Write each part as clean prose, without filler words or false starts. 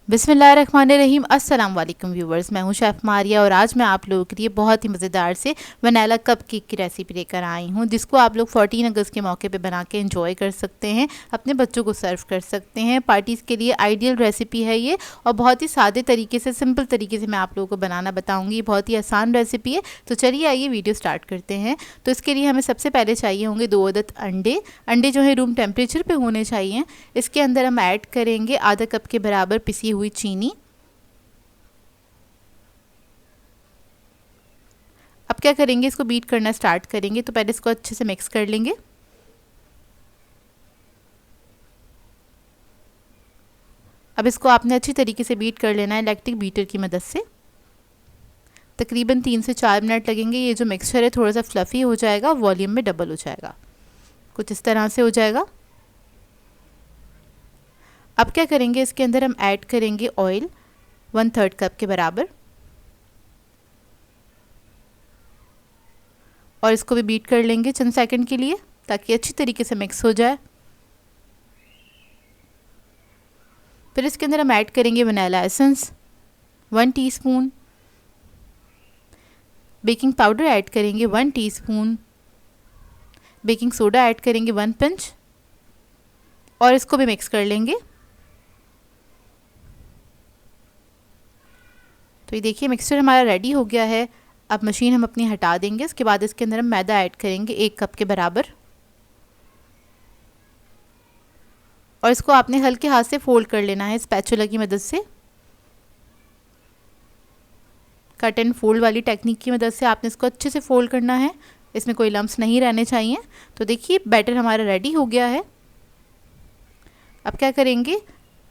बिस्मिल्लाहिर्रहमानिर्रहीम। अस्सलाम वालेकुम व्यूवर्स, मैं हूं शेफ़ मारिया और आज मैं आप लोगों के लिए बहुत ही मज़ेदार से वनीला कप केक की रेसिपी लेकर आई हूं, जिसको आप लोग 14 अगस्त के मौके पे बना के एंजॉय कर सकते हैं, अपने बच्चों को सर्व कर सकते हैं। पार्टीज़ के लिए आइडियल रेसिपी है ये और बहुत ही सादे तरीके से, सिंपल तरीके से मैं आप लोगों को बनाना बताऊँगी। बहुत ही आसान रेसिपी है, तो चलिए आइए वीडियो स्टार्ट करते हैं। तो इसके लिए हमें सबसे पहले चाहिए होंगे 2 अदद अंडे जो है रूम टेम्परेचर पर होने चाहिए। इसके अंदर हम ऐड करेंगे आधा कप के बराबर पिसी हुई चीनी। अब क्या करेंगे, इसको बीट करना स्टार्ट करेंगे। तो पहले इसको अच्छे से मिक्स कर लेंगे। अब इसको आपने अच्छी तरीके से बीट कर लेना है इलेक्ट्रिक बीटर की मदद से। तकरीबन 3 से 4 मिनट लगेंगे। ये जो मिक्सचर है थोड़ा सा फ्लफ़ी हो जाएगा, वॉल्यूम में डबल हो जाएगा, कुछ इस तरह से हो जाएगा। अब क्या करेंगे, इसके अंदर हम ऐड करेंगे ऑयल 1/3 कप के बराबर और इसको भी बीट कर लेंगे चंद सेकंड के लिए ताकि अच्छी तरीके से मिक्स हो जाए। फिर इसके अंदर हम ऐड करेंगे vanilla essence 1 teaspoon, baking powder add करेंगे 1 टीस्पून, बेकिंग सोडा ऐड करेंगे 1 पिंच और इसको भी मिक्स कर लेंगे। तो ये देखिए मिक्सचर हमारा रेडी हो गया है। अब मशीन हम अपनी हटा देंगे। इसके बाद इसके अंदर हम मैदा ऐड करेंगे 1 कप के बराबर और इसको आपने हल्के हाथ से फोल्ड कर लेना है स्पैचुला की मदद से। कट एंड फोल्ड वाली टेक्निक की मदद से आपने इसको अच्छे से फोल्ड करना है, इसमें कोई लम्स नहीं रहने चाहिए। तो देखिए बैटर हमारा रेडी हो गया है। अब क्या करेंगे,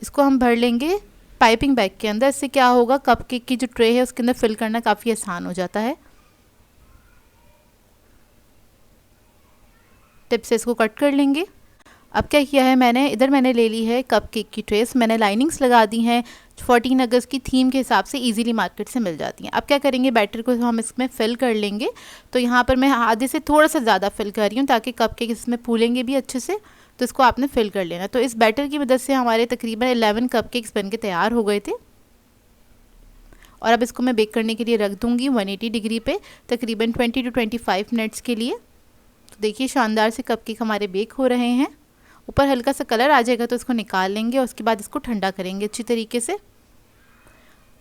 इसको हम भर लेंगे पाइपिंग बैग के अंदर। इससे क्या होगा, कपकेक की जो ट्रे है उसके अंदर फिल करना काफ़ी आसान हो जाता है। टिप से इसको कट कर लेंगे। अब क्या किया है मैंने ले ली है कपकेक की ट्रेस। मैंने लाइनिंग्स लगा दी हैं 14 अगस्त की थीम के हिसाब से, इजीली मार्केट से मिल जाती हैं। अब क्या करेंगे, बैटर को हम इसमें फिल कर लेंगे। तो यहाँ पर मैं आधे से थोड़ा सा ज़्यादा फिल कर रही हूँ ताकि कपकेक इसमें फूलेंगे भी अच्छे से। तो इसको आपने फिल कर लेना। तो इस बैटर की मदद से हमारे तकरीबन 11 कपकेक्स बन के तैयार हो गए थे और अब इसको मैं बेक करने के लिए रख दूँगी 180 डिग्री पे तकरीबन 20 to 25 मिनट्स के लिए। तो देखिए शानदार से कपकेक हमारे बेक हो रहे हैं। ऊपर हल्का सा कलर आ जाएगा तो इसको निकाल लेंगे और उसके बाद इसको ठंडा करेंगे अच्छी तरीके से।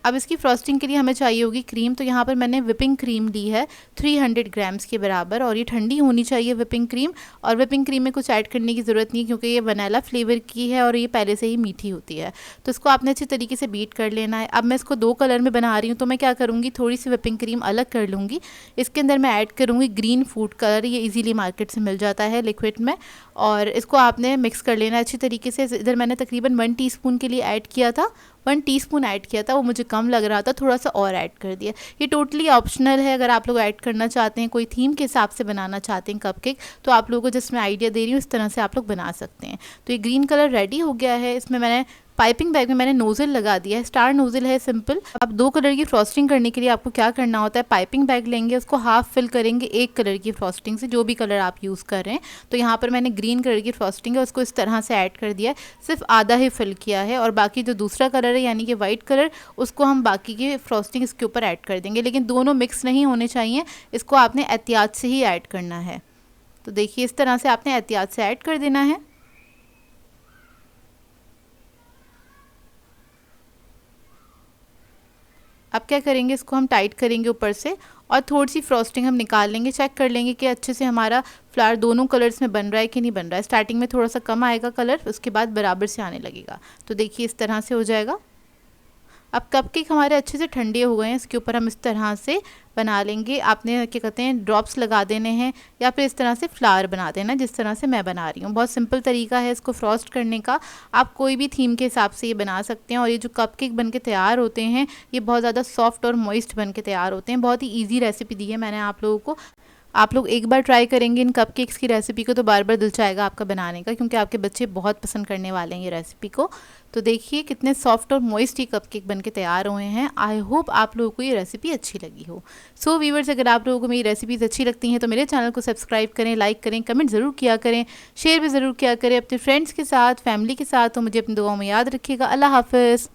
अब इसकी फ्रॉस्टिंग के लिए हमें चाहिए होगी क्रीम। तो यहाँ पर मैंने विपिंग क्रीम ली है 300 ग्राम्स के बराबर और ये ठंडी होनी चाहिए विपिंग क्रीम। और विपिंग क्रीम में कुछ ऐड करने की ज़रूरत नहीं है क्योंकि ये वनीला फ्लेवर की है और ये पहले से ही मीठी होती है। तो इसको आपने अच्छी तरीके से बीट कर लेना है। अब मैं इसको 2 कलर में बना रही हूँ, तो मैं क्या करूँगी, थोड़ी सी विपिंग क्रीम अलग कर लूँगी। इसके अंदर मैं ऐड करूँगी ग्रीन फूड कलर, ये ईज़िली मार्केट से मिल जाता है लिक्विड में। और इसको आपने मिक्स कर लेना अच्छी तरीके से। इधर मैंने तकरीबन 1 टीस्पून के लिए ऐड किया था, 1 टीस्पून ऐड किया था, वो मुझे कम लग रहा था, थोड़ा सा और ऐड कर दिया। ये टोटली ऑप्शनल है, अगर आप लोग ऐड करना चाहते हैं, कोई थीम के हिसाब से बनाना चाहते हैं कपकेक, तो आप लोगों को जिसमें आइडिया दे रही हूँ इस तरह से आप लोग बना सकते हैं। तो ये ग्रीन कलर रेडी हो गया है। इसमें मैंने पाइपिंग बैग में मैंने नोज़ल लगा दिया है, स्टार नोज़ल है सिंपल। अब 2 कलर की फ्रॉस्टिंग करने के लिए आपको क्या करना होता है, पाइपिंग बैग लेंगे, उसको हाफ फिल करेंगे 1 कलर की फ्रॉस्टिंग से, जो भी कलर आप यूज़ कर रहे हैं। तो यहाँ पर मैंने ग्रीन कलर की फ्रॉस्टिंग है उसको इस तरह से ऐड कर दिया है, सिर्फ आधा ही फिल किया है और बाकी जो दूसरा कलर है यानी कि वाइट कलर, उसको हम बाकी की फ्रॉस्टिंग इसके ऊपर ऐड कर देंगे। लेकिन दोनों मिक्स नहीं होने चाहिए, इसको आपने एहतियात से ही ऐड करना है। तो देखिए इस तरह से आपने एहतियात से ऐड कर देना है। अब क्या करेंगे, इसको हम टाइट करेंगे ऊपर से और थोड़ी सी फ्रॉस्टिंग हम निकाल लेंगे। चेक कर लेंगे कि अच्छे से हमारा फ्लावर दोनों कलर्स में बन रहा है कि नहीं बन रहा है। स्टार्टिंग में थोड़ा सा कम आएगा कलर, उसके बाद बराबर से आने लगेगा। तो देखिए इस तरह से हो जाएगा। अब कपकेक हमारे अच्छे से ठंडे हो गए हैं, इसके ऊपर हम इस तरह से बना लेंगे। आपने क्या कहते हैं ड्रॉप्स लगा देने हैं या फिर इस तरह से फ्लावर बना देना, जिस तरह से मैं बना रही हूँ। बहुत सिंपल तरीका है इसको फ्रॉस्ट करने का, आप कोई भी थीम के हिसाब से ये बना सकते हैं। और ये जो कपकेक बन के तैयार होते हैं ये बहुत ज़्यादा सॉफ्ट और मॉइस्ट बन के तैयार होते हैं। बहुत ही ईजी रेसिपी दी है मैंने आप लोगों को। आप लोग एक बार ट्राई करेंगे इन कपकेक्स की रेसिपी को तो बार बार दिल चाहेगा आपका बनाने का, क्योंकि आपके बच्चे बहुत पसंद करने वाले हैं ये रेसिपी को। तो देखिए कितने सॉफ्ट और मॉइस्ट ही कपकेक बन के तैयार हुए हैं। आई होप आप लोगों को ये रेसिपी अच्छी लगी हो। सो व्यूअर्स, अगर आप लोगों को मेरी रेसिपीज़ अच्छी लगती हैं तो मेरे चैनल को सब्सक्राइब करें, लाइक करें, कमेंट ज़रूर किया करें, शेयर भी ज़रूर किया करें अपने फ्रेंड्स के साथ, फैमिली के साथ। तो मुझे अपनी दुआओं में याद रखिएगा। अल्लाह हाफ़िज़।